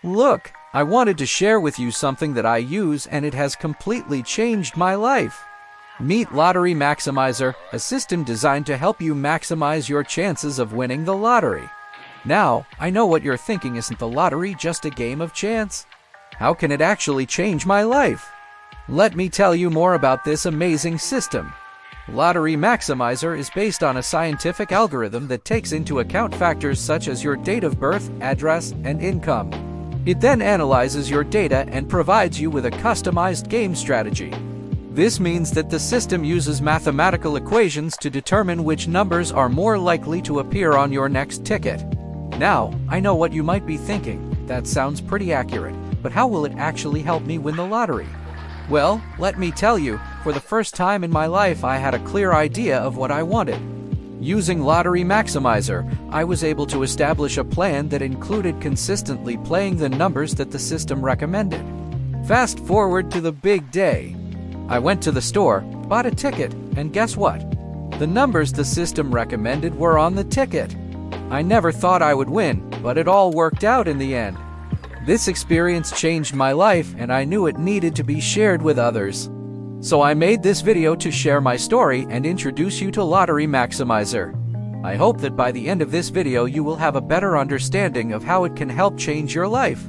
Look, I wanted to share with you something that I use and it has completely changed my life. Meet Lottery Maximizer, a system designed to help you maximize your chances of winning the lottery. Now, I know what you're thinking, isn't the lottery just a game of chance? How can it actually change my life? Let me tell you more about this amazing system. Lottery Maximizer is based on a scientific algorithm that takes into account factors such as your date of birth, address, and income. It then analyzes your data and provides you with a customized game strategy. This means that the system uses mathematical equations to determine which numbers are more likely to appear on your next ticket. Now, I know what you might be thinking. That sounds pretty accurate, but how will it actually help me win the lottery? Well, let me tell you, for the first time in my life I had a clear idea of what I wanted. Using Lottery Maximizer, I was able to establish a plan that included consistently playing the numbers that the system recommended. Fast forward to the big day. I went to the store, bought a ticket, and guess what? The numbers the system recommended were on the ticket. I never thought I would win, but it all worked out in the end. This experience changed my life and I knew it needed to be shared with others. So I made this video to share my story and introduce you to Lottery Maximizer. I hope that by the end of this video you will have a better understanding of how it can help change your life.